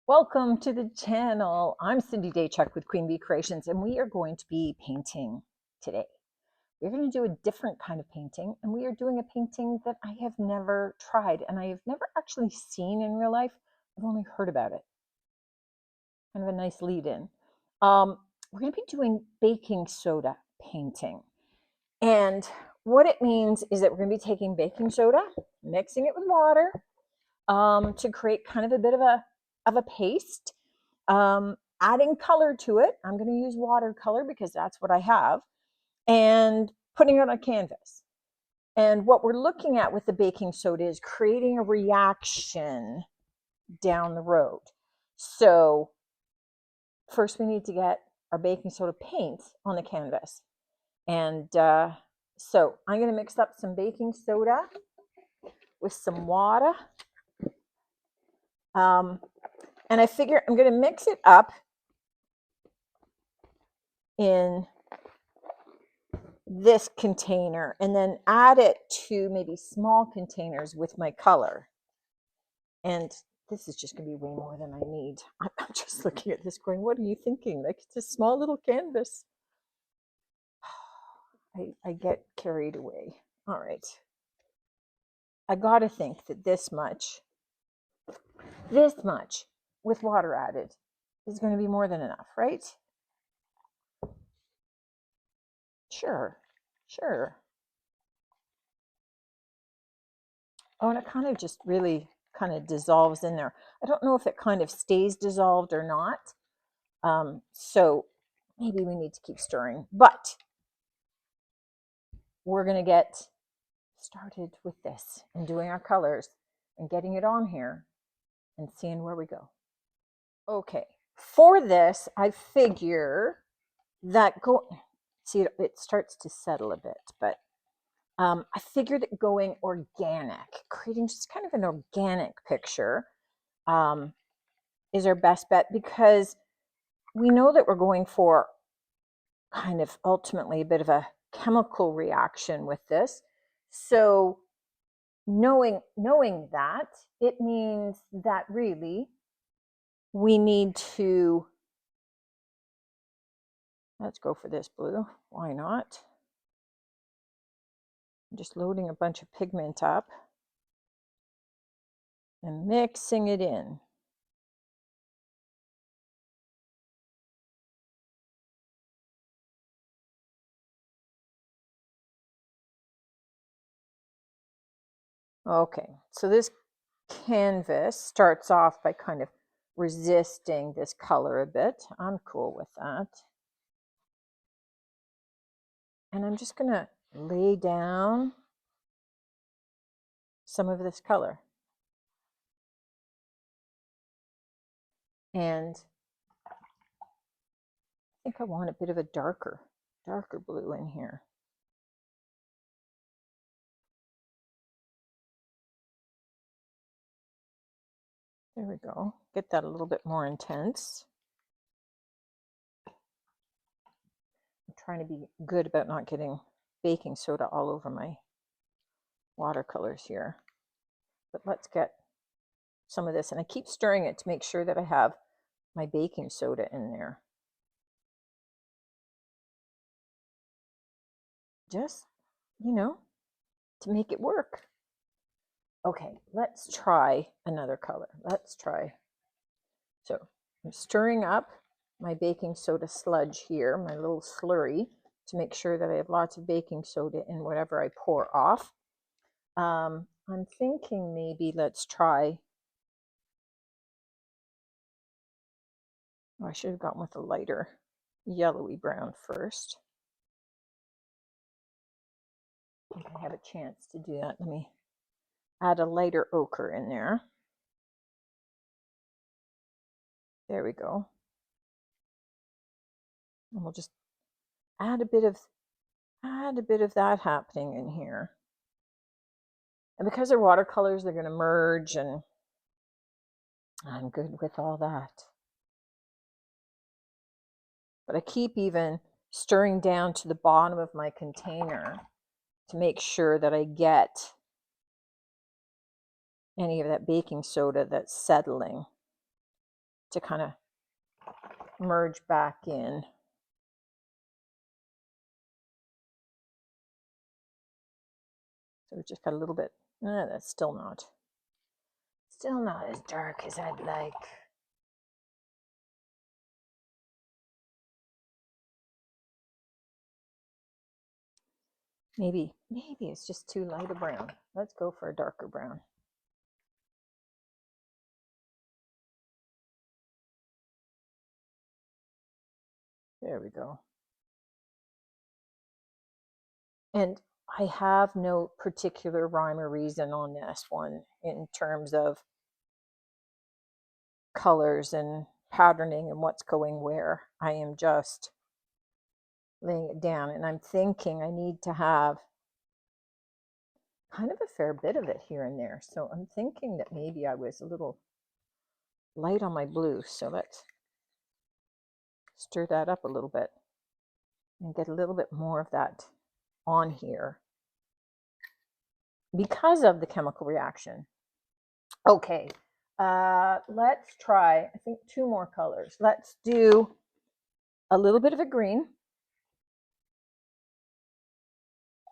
Welcome to the channel. I'm Cindy Daychuck with Queen Bee Creations, and we are going to be painting today. We're going to do a different kind of painting, and we are doing a painting that I have never tried, and I have never actually seen in real life. I've only heard about it. Kind of a nice lead in. We're going to be doing baking soda painting. And what it means is that we're going to be taking baking soda, mixing it with water, to create kind of a bit of a paste, adding color to it. I'm going to use watercolor because that's what I have, and putting it on a canvas. And what we're looking at with the baking soda is creating a reaction down the road. So first we need to get our baking soda paint on the canvas. And so I'm going to mix up some baking soda with some water. And I figure I'm going to mix it up in this container and then add it to maybe small containers with my color. And this is just going to be way more than I need. I'm just looking at this going, what are you thinking? Like, it's a small little canvas. I get carried away. All right. I got to think that this much with water added is going to be more than enough, right? Sure. Oh, and it kind of just really kind of dissolves in there. I don't know if it kind of stays dissolved or not. So maybe we need to keep stirring, but we're going to get started with this and doing our colors and getting it on here and seeing where we go. Okay, for this, I figure that see, it starts to settle a bit, but I figured that going organic, creating just kind of an organic picture, is our best bet, because we know that we're going for kind of ultimately a bit of a chemical reaction with this. So knowing that, it means that really we need to, let's go for this blue. Why not? I'm just loading a bunch of pigment up and mixing it in. Okay, so this canvas starts off by kind of resisting this color a bit. I'm cool with that. And I'm just going to lay down some of this color. And I think I want a bit of a darker blue in here. There we go. Get that a little bit more intense. I'm trying to be good about not getting baking soda all over my watercolors here. But let's get some of this. And I keep stirring it to make sure that I have my baking soda in there. Just, to make it work. Okay, let's try another color. Let's try. So I'm stirring up my baking soda sludge here, my little slurry, to make sure that I have lots of baking soda in whatever I pour off. I'm thinking maybe let's try, I should have gone with a lighter yellowy brown first. I think I have a chance to do that. Let me add a lighter ochre in there. There we go. And we'll just add a bit of that happening in here. And because they're watercolors, they're going to merge, and I'm good with all that. But I keep even stirring down to the bottom of my container to make sure that I get any of that baking soda that's settling. to kind of merge back in. So we just got a little bit, that's still not as dark as I'd like. Maybe it's just too light a brown. Let's go for a darker brown. There we go. And I have no particular rhyme or reason on this one in terms of colors and patterning and what's going where. I am just laying it down, and I'm thinking I need to have kind of a fair bit of it here and there. So I'm thinking that maybe I was a little light on my blue. So let's stir that up a little bit and get a little bit more of that on here because of the chemical reaction. Okay, let's try, I think, 2 more colors. Let's do a little bit of a green.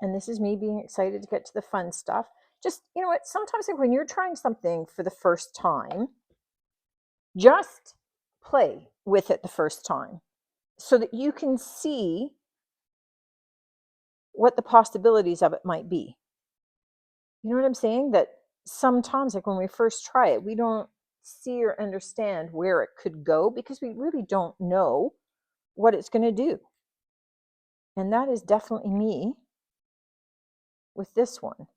And this is me being excited to get to the fun stuff. Just, you know what, sometimes when you're trying something for the first time, just play with it the first time so that you can see what the possibilities of it might be. You know what I'm saying? That sometimes, like when we first try it, we don't see or understand where it could go because we really don't know what it's going to do. And that is definitely me with this one.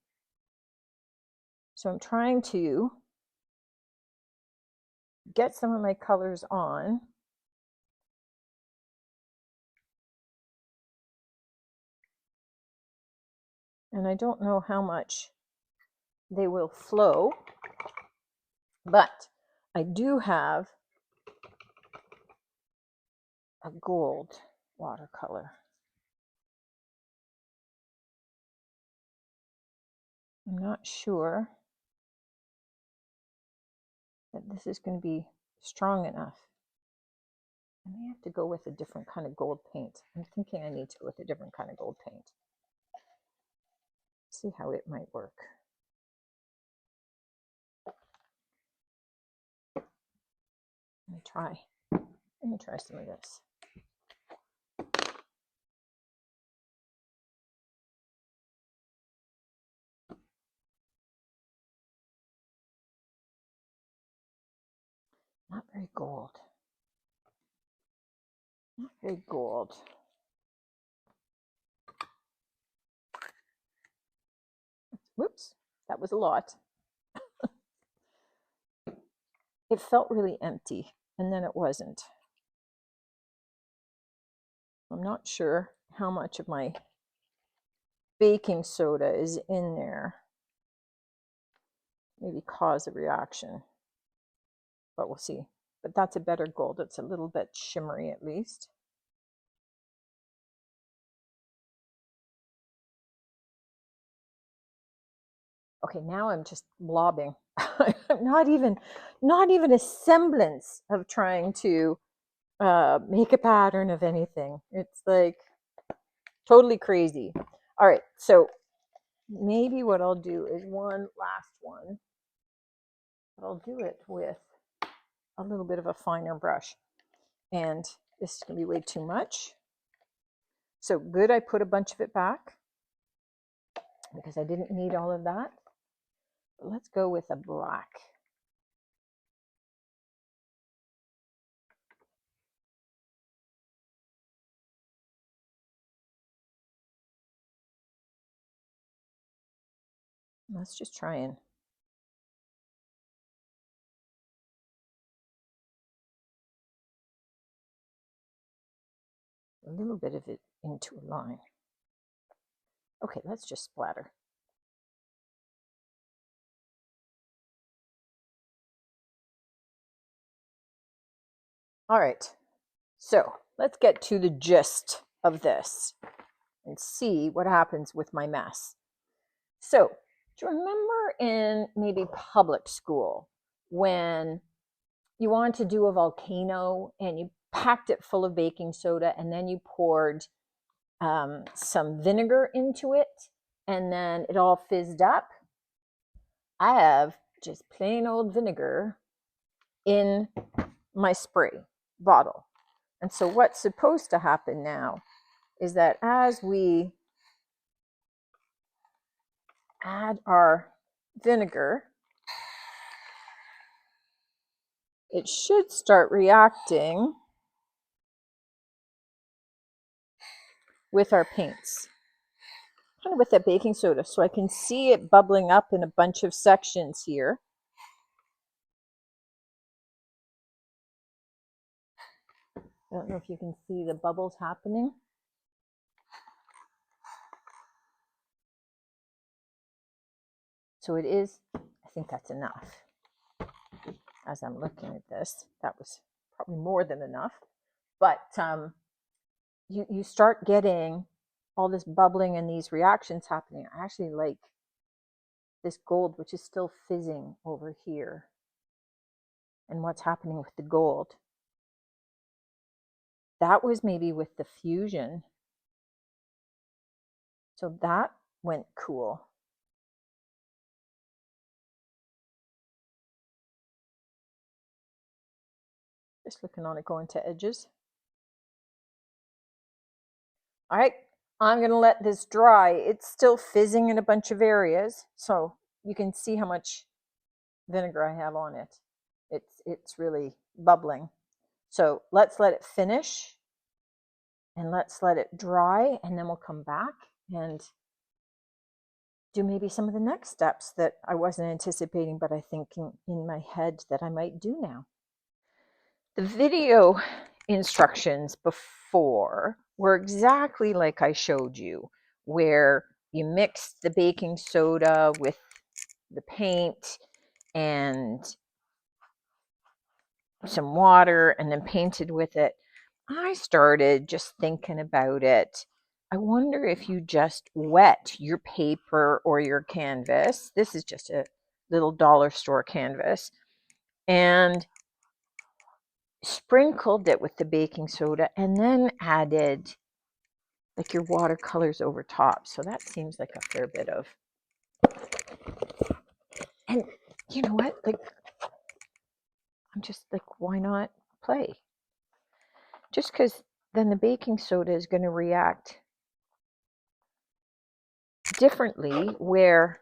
So I'm trying to get some of my colors on. And I don't know how much they will flow, but I do have a gold watercolor. I'm not sure that this is going to be strong enough. I may have to go with a different kind of gold paint. I'm thinking I need to go with a different kind of gold paint. See how it might work. Let me try some of this. Not very gold. Not very gold. Whoops, that was a lot. It felt really empty, and then it wasn't. I'm not sure how much of my baking soda is in there. Maybe cause a reaction, but we'll see. But that's a better gold. It's a little bit shimmery at least. Okay, now I'm just blobbing. not even a semblance of trying to make a pattern of anything. It's like totally crazy. All right, so maybe what I'll do is one last one. But I'll do it with a little bit of a finer brush. And this is going to be way too much. So good, I put a bunch of it back because I didn't need all of that. But let's go with a black. Let's just try and a little bit of it into a line. Okay, let's just splatter. All right, so let's get to the gist of this and see what happens with my mess. So, do you remember in maybe public school when you wanted to do a volcano and you packed it full of baking soda and then you poured some vinegar into it and then it all fizzed up. I have just plain old vinegar in my spray bottle. And so what's supposed to happen now is that as we add our vinegar, it should start reacting with our paints, kind of with that baking soda. So I can see it bubbling up in a bunch of sections here. I don't know if you can see the bubbles happening. So it is, I think that's enough. As I'm looking at this, that was probably more than enough. But you start getting all this bubbling and these reactions happening. I actually like this gold, which is still fizzing over here. And what's happening with the gold. That was maybe with the fusion. So that went cool. Just looking on it going to edges. All right, I'm gonna let this dry. It's still fizzing in a bunch of areas, so you can see how much vinegar I have on it. It's really bubbling. So let's let it finish and let's let it dry, and then we'll come back and do maybe some of the next steps that I wasn't anticipating, but I think in my head that I might do now. The video instructions before were exactly like I showed you, where you mix the baking soda with the paint and some water and then painted with it. I started just thinking about it. I wonder if you just wet your paper or your canvas. This is just a little dollar store canvas. And sprinkled it with the baking soda and then added like your watercolors over top. So that seems like a fair bit of. And you know what? Like, I'm just like, why not play? Just because then the baking soda is going to react differently where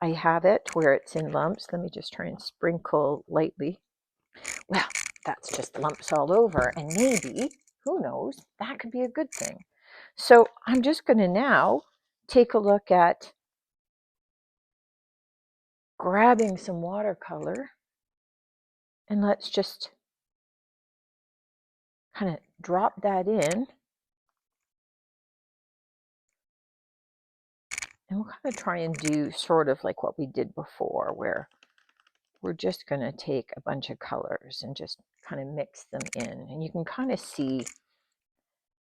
I have it, where it's in lumps. Let me just try and sprinkle lightly. Well, that's just lumps all over. And maybe, who knows, that could be a good thing. So I'm just going to now take a look at grabbing some watercolor, and let's just kind of drop that in. And we'll kind of try and do sort of like what we did before, where we're just going to take a bunch of colors and just kind of mix them in. And you can kind of see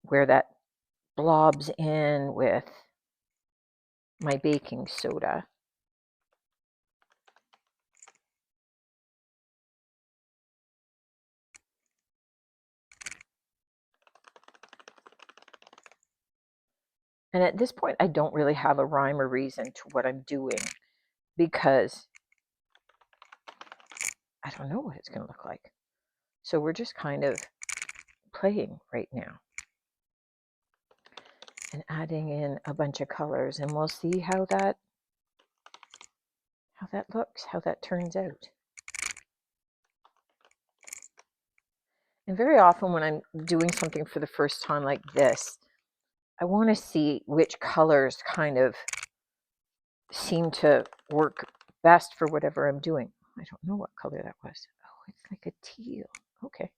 where that blobs in with my baking soda. And at this point, I don't really have a rhyme or reason to what I'm doing because I don't know what it's going to look like. So we're just kind of playing right now and adding in a bunch of colors, and we'll see how that looks, how that turns out. And very often when I'm doing something for the first time like this, I want to see which colors kind of seem to work best for whatever I'm doing. I don't know what color that was. Oh, it's like a teal. Okay.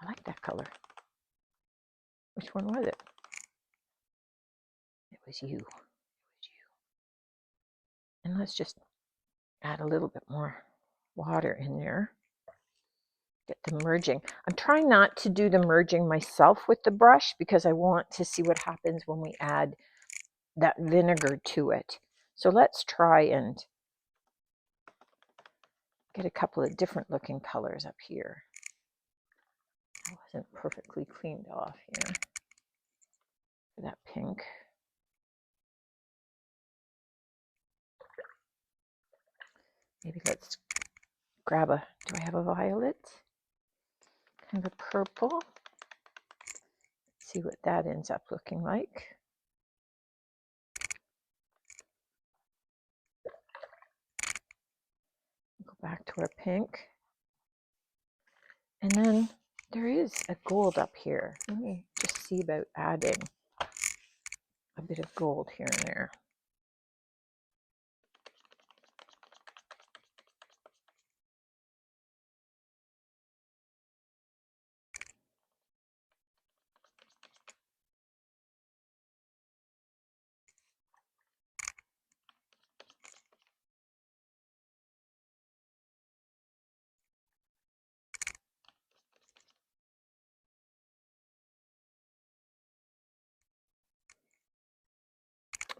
I like that color. Which one was it? It was you. It was you. And let's just add a little bit more water in there. Get the merging. I'm trying not to do the merging myself with the brush because I want to see what happens when we add that vinegar to it. So let's try and get a couple of different looking colors up here. That wasn't perfectly cleaned off here. That pink. Maybe let's grab a, do I have a violet? Kind of a purple. Let's see what that ends up looking like. Go back to our pink. And then there is a gold up here. Let me just see about adding a bit of gold here and there.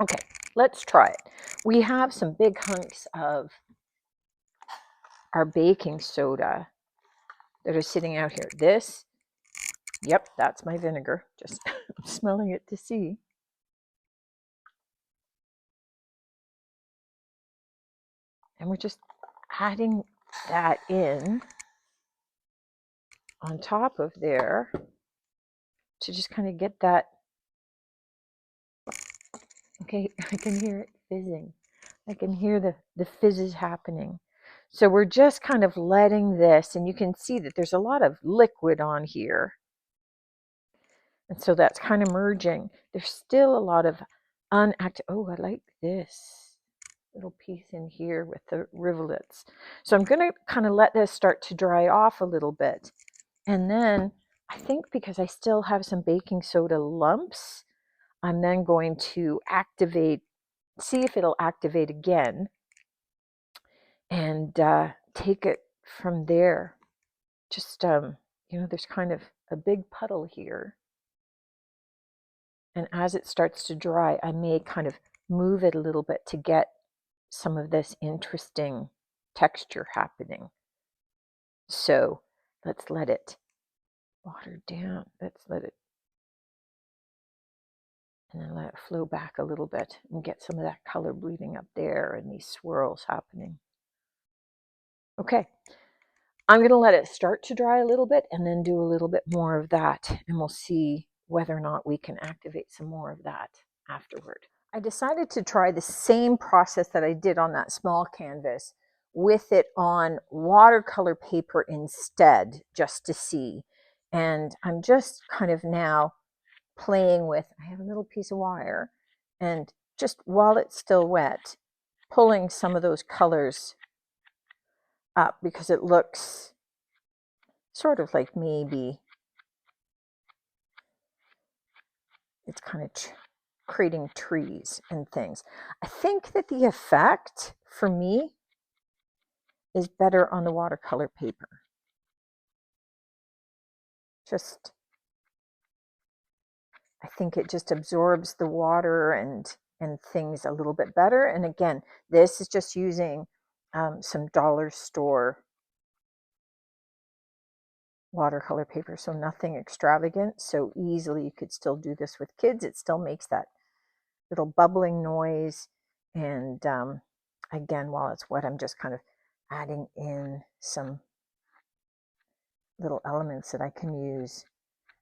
Okay, let's try it. We have some big hunks of our baking soda that are sitting out here. This, yep, that's my vinegar. Just smelling it to see. And we're just adding that in on top of there to just kind of get that. Okay, I can hear it fizzing. I can hear the fizzes happening. So we're just kind of letting this, and you can see that there's a lot of liquid on here. And so that's kind of merging. There's still a lot of unactive. Oh, I like this little piece in here with the rivulets. So I'm going to kind of let this start to dry off a little bit. And then I think because I still have some baking soda lumps, I'm then going to activate, see if it'll activate again, and take it from there. Just, you know, there's kind of a big puddle here. And as it starts to dry, I may kind of move it a little bit to get some of this interesting texture happening. So let's let it water down. Let's let it, and then let it flow back a little bit and get some of that color bleeding up there and these swirls happening. Okay, I'm going to let it start to dry a little bit and then do a little bit more of that, and we'll see whether or not we can activate some more of that afterward. I decided to try the same process that I did on that small canvas with it on watercolor paper instead, just to see. And I'm just kind of now playing with, I have a little piece of wire, and just while it's still wet, pulling some of those colors up because it looks sort of like maybe it's kind of creating trees and things. I think that the effect for me is better on the watercolor paper. Just, I think it just absorbs the water and things a little bit better. And again, this is just using some dollar store watercolor paper, so nothing extravagant. So easily you could still do this with kids. It still makes that little bubbling noise. And again, while it's wet, I'm just kind of adding in some little elements that I can use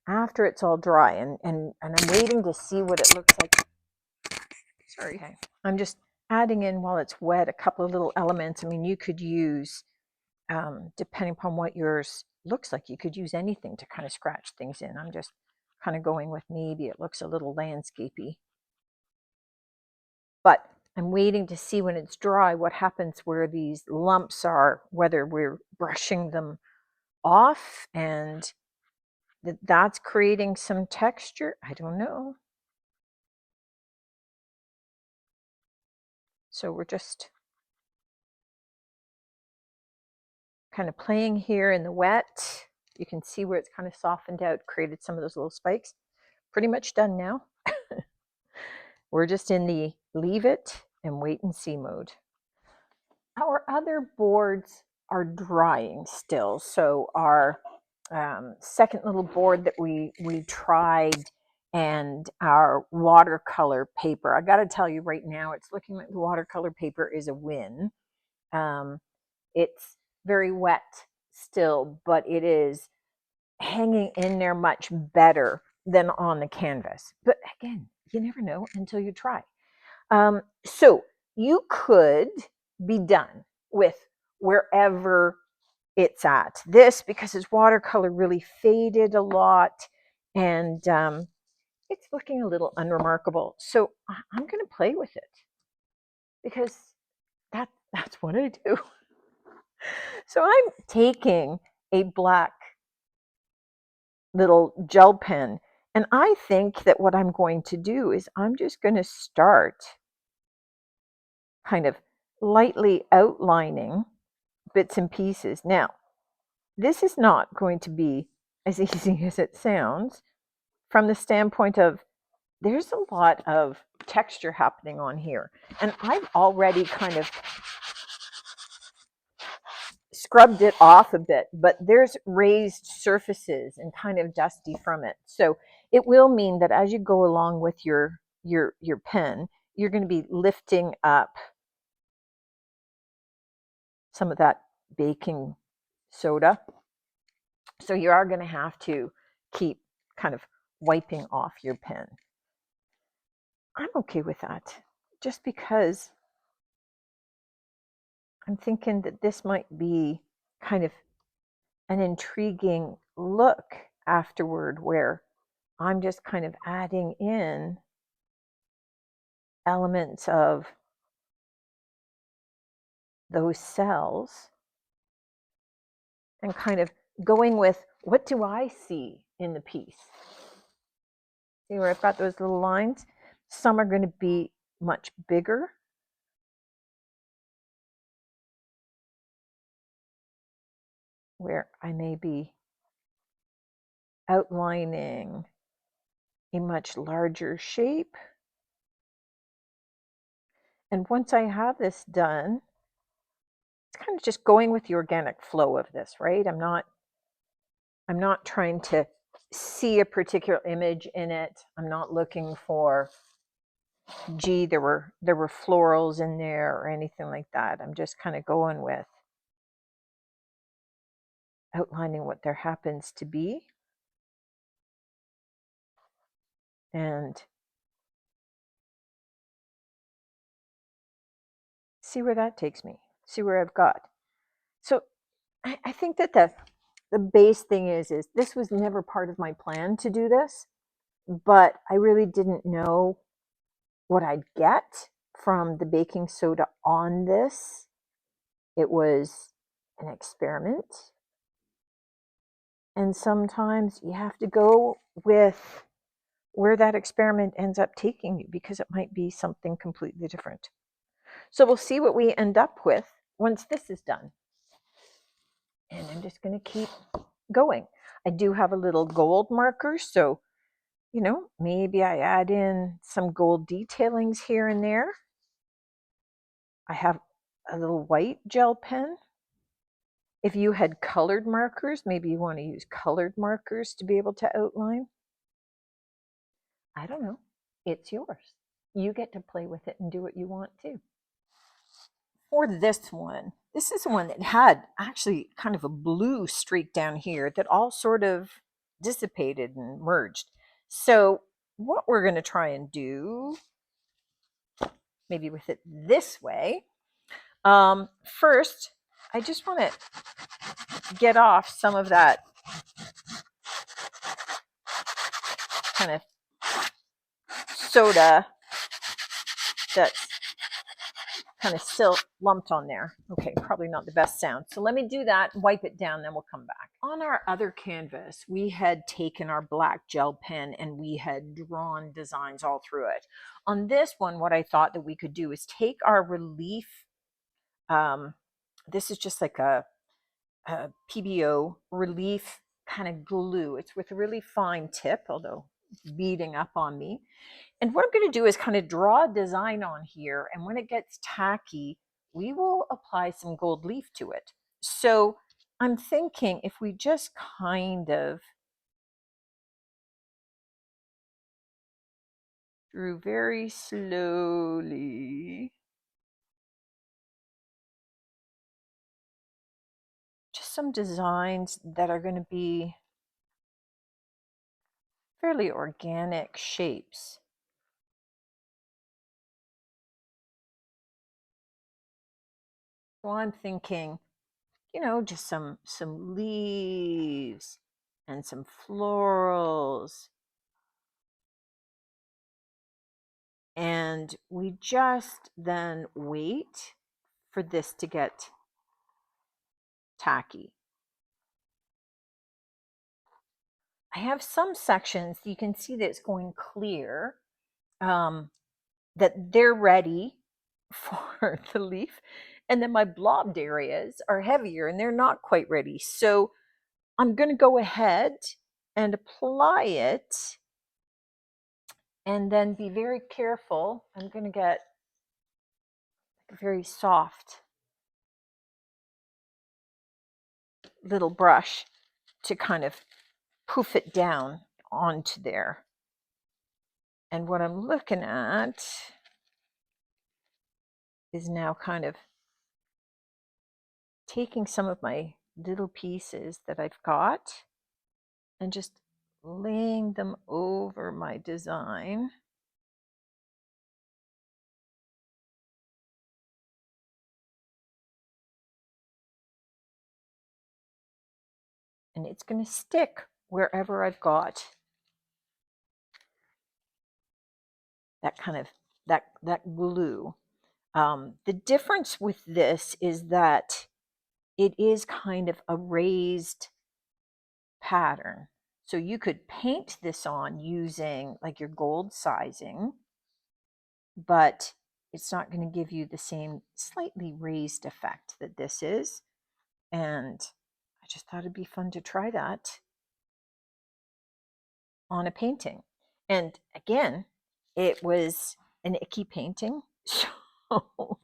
after it's all dry. And I'm waiting to see what it looks like. Sorry, okay. I'm just adding in while it's wet a couple of little elements. I mean, you could use, depending upon what yours looks like, you could use anything to kind of scratch things in. I'm just kind of going with maybe it looks a little landscapey. But I'm waiting to see when it's dry what happens where these lumps are, whether we're brushing them off and that's creating some texture. I don't know. So we're just kind of playing here in the wet. You can see where it's kind of softened out, created some of those little spikes. Pretty much done now. We're just in the leave it and wait and see mode. Our other boards are drying still. So our second little board that we tried, and our watercolor paper, I got to tell you right now, it's looking like the watercolor paper is a win. It's very wet still, but it is hanging in there much better than on the canvas. But again, you never know until you try. So you could be done with wherever it's at. This, because his watercolor really faded a lot, and it's looking a little unremarkable. So I'm going to play with it because that's what I do. So I'm taking a black little gel pen, and I think that what I'm going to do is I'm just going to start kind of lightly outlining bits and pieces. Now, this is not going to be as easy as it sounds from the standpoint of there's a lot of texture happening on here. And I've already kind of scrubbed it off a bit, but there's raised surfaces and kind of dusty from it. So it will mean that as you go along with your pen, you're going to be lifting up some of that baking soda. So you are going to have to keep kind of wiping off your pen. I'm okay with that, just because I'm thinking that this might be kind of an intriguing look afterward, where I'm just kind of adding in elements of those cells and kind of going with, what do I see in the piece? See where I've got those little lines? Some are going to be much bigger. Where I may be outlining a much larger shape. And once I have this done, it's kind of just going with the organic flow of this, right? I'm not trying to see a particular image in it. I'm not looking for, gee, there were florals in there or anything like that. I'm just kind of going with outlining what there happens to be. And see where that takes me. See where I've got. So I think that the base thing is this was never part of my plan to do this, but I really didn't know what I'd get from the baking soda on this. It was an experiment. And sometimes you have to go with where that experiment ends up taking you, because it might be something completely different. So we'll see what we end up with once this is done. And I'm just going to keep going. I do have a little gold marker, so maybe I add in some gold detailings here and there. I have a little white gel pen. If you had colored markers, maybe you want to use colored markers to be able to outline. I don't know. It's yours. You get to play with it and do what you want to. For this one, this is one that had actually kind of a blue streak down here that all sort of dissipated and merged. So what we're going to try and do, maybe with it this way, first, I just want to get off some of that kind of soda that's kind of still lumped on there. Okay, probably not the best sound. So let me do that, wipe it down, then we'll come back. On our other canvas, we had taken our black gel pen and we had drawn designs all through it. On this one, what I thought that we could do is take our relief. This is just like a PBO relief kind of glue. It's with a really fine tip, although it's beating up on me. And what I'm going to do is kind of draw a design on here. And when it gets tacky, we will apply some gold leaf to it. So I'm thinking if we just kind of drew very slowly, just some designs that are going to be fairly organic shapes. So I'm thinking, just some leaves and some florals. And we just then wait for this to get tacky. I have some sections, you can see that it's going clear, that they're ready for the leaf. And then my blobbed areas are heavier and they're not quite ready. So I'm going to go ahead and apply it and then be very careful. I'm going to get a very soft little brush to kind of poof it down onto there. And what I'm looking at is now kind of taking some of my little pieces that I've got and just laying them over my design. And it's going to stick wherever I've got that kind of that glue. The difference with this is that it is kind of a raised pattern. So you could paint this on using like your gold sizing, but it's not going to give you the same slightly raised effect that this is. And I just thought it'd be fun to try that on a painting. And again, it was an icky painting. So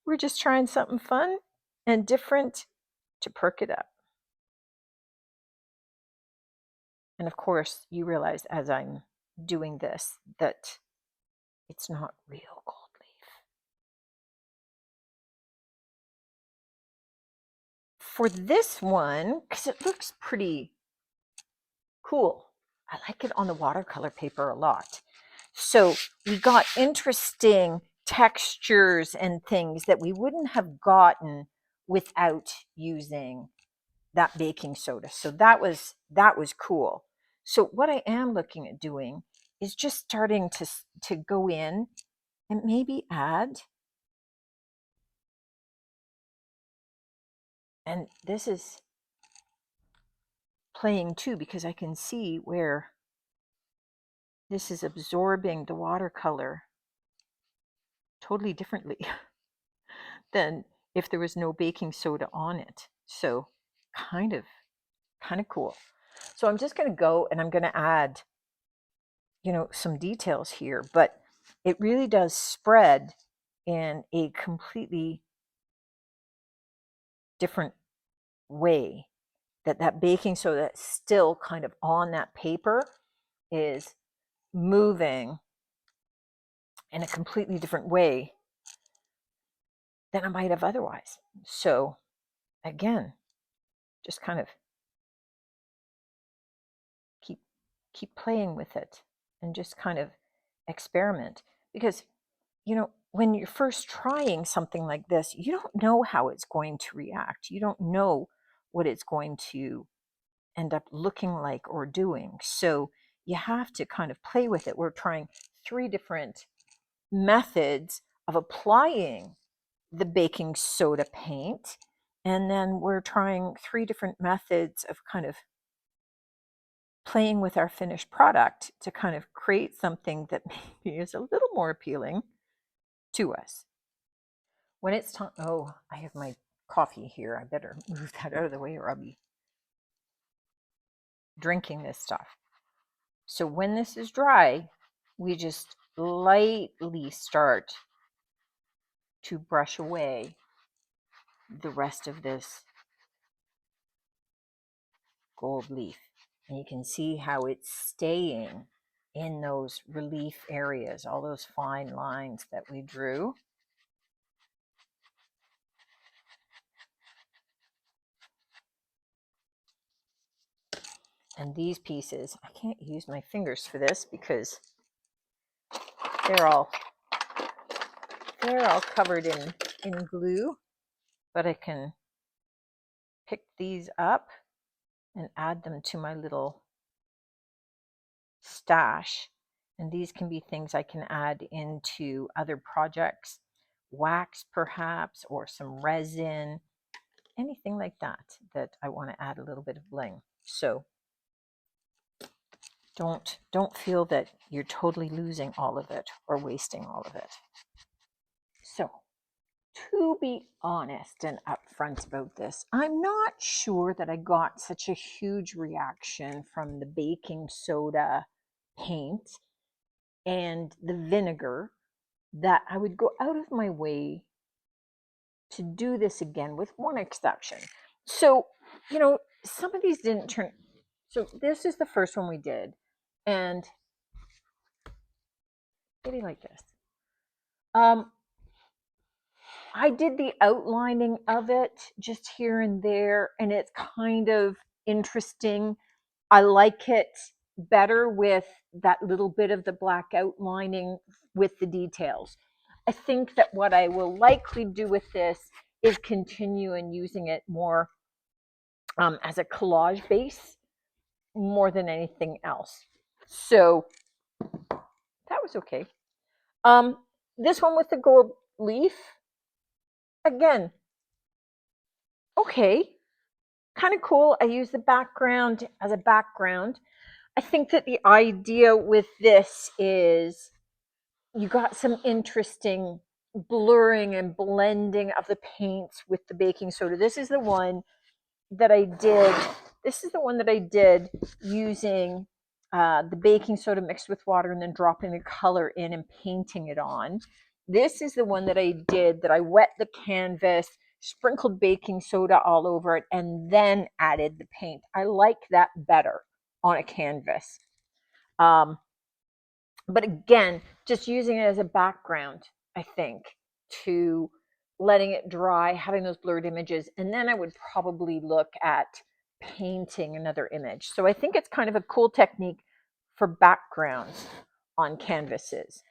we're just trying something fun and different to perk it up. And of course, you realize as I'm doing this that it's not real gold leaf. For this one, because it looks pretty cool, I like it on the watercolor paper a lot. So we got interesting textures and things that we wouldn't have gotten without using that baking soda. So that was cool. So what I am looking at doing is just starting to go in and maybe add, and this is playing too because I can see where this is absorbing the watercolor totally differently than if there was no baking soda on it. So kind of cool. So I'm just going to go and I'm going to add, some details here, but it really does spread in a completely different way. That baking soda that's still kind of on that paper is moving in a completely different way than I might have otherwise. So again, just kind of keep playing with it and just kind of experiment, because when you're first trying something like this, you don't know how it's going to react. You don't know what it's going to end up looking like or doing. So you have to kind of play with it. We're trying 3 different methods of applying the baking soda paint, and then we're trying 3 different methods of kind of playing with our finished product to kind of create something that maybe is a little more appealing to us. When it's time, oh, I have my coffee here. I better move that out of the way or I'll be drinking this stuff. So when this is dry, we just lightly start to brush away the rest of this gold leaf. And you can see how it's staying in those relief areas, all those fine lines that we drew. And these pieces, I can't use my fingers for this because they're all covered in glue, but I can pick these up and add them to my little stash. And these can be things I can add into other projects, wax perhaps, or some resin, anything like that I want to add a little bit of bling. So don't feel that you're totally losing all of it or wasting all of it. So to be honest and upfront about this, I'm not sure that I got such a huge reaction from the baking soda paint and the vinegar that I would go out of my way to do this again, with one exception. So, some of these didn't turn. So this is the first one we did, and maybe like this. I did the outlining of it just here and there, and it's kind of interesting. I like it better with that little bit of the black outlining with the details. I think that what I will likely do with this is continue and using it more as a collage base more than anything else. So that was okay. This one with the gold leaf, again, okay, kind of cool. I use the background as a background. I think that the idea with this is you got some interesting blurring and blending of the paints with the baking soda. This is the one that I did. This is the one that I did using the baking soda mixed with water and then dropping the color in and painting it on. This is the one that I did that I wet the canvas, sprinkled baking soda all over it, and then added the paint. I like that better on a canvas. But again, just using it as a background, I think, to letting it dry, having those blurred images, and then I would probably look at painting another image. So I think it's kind of a cool technique for backgrounds on canvases.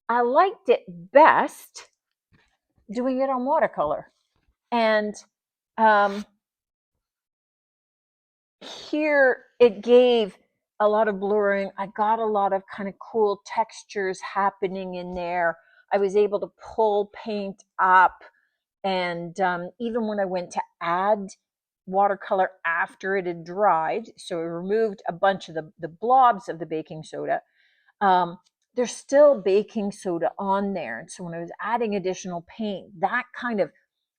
I liked it best doing it on watercolor. And here it gave a lot of blurring. I got a lot of kind of cool textures happening in there. I was able to pull paint up. And even when I went to add watercolor after it had dried, so I removed a bunch of the blobs of the baking soda, there's still baking soda on there. And so when I was adding additional paint, that kind of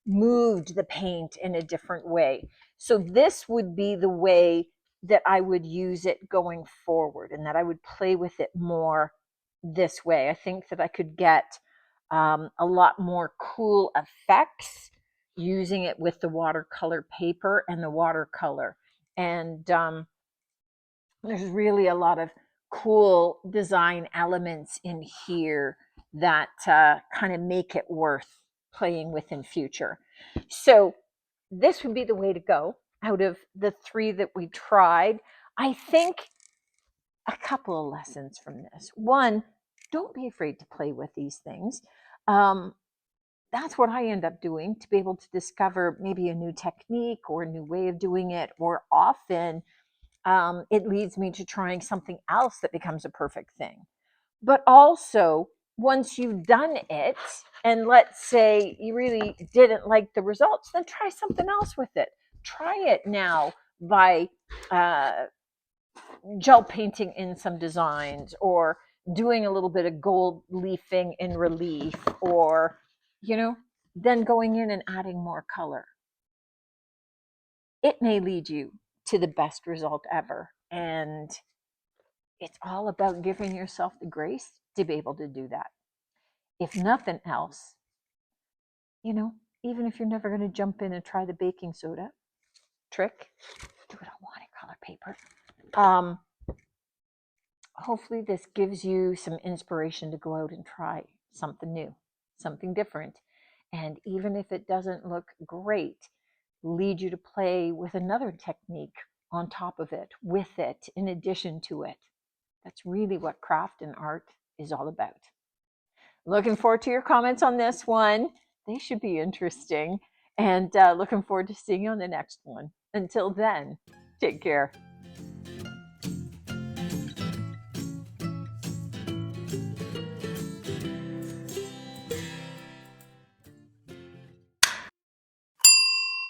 moved the paint in a different way. So this would be the way that I would use it going forward, and that I would play with it more this way. I think that I could get a lot more cool effects using it with the watercolor paper and the watercolor. And there's really a lot of cool design elements in here that kind of make it worth playing with in future. So this would be the way to go out of the three that we tried. I think a couple of lessons from this. One, don't be afraid to play with these things. That's what I end up doing, to be able to discover maybe a new technique or a new way of doing it, or often it leads me to trying something else that becomes a perfect thing. But also, once you've done it, and let's say you really didn't like the results, then try something else with it. Try it now by gel painting in some designs, or doing a little bit of gold leafing in relief, or, then going in and adding more color. It may lead you to the best result ever. And it's all about giving yourself the grace to be able to do that. If nothing else, even if you're never going to jump in and try the baking soda trick, do it on watercolor paper. Hopefully this gives you some inspiration to go out and try something new, something different. And even if it doesn't look great, lead you to play with another technique on top of it, with it, in addition to it. That's really what craft and art is all about. Looking forward to your comments on this one. They should be interesting. And looking forward to seeing you on the next one. Until then, take care.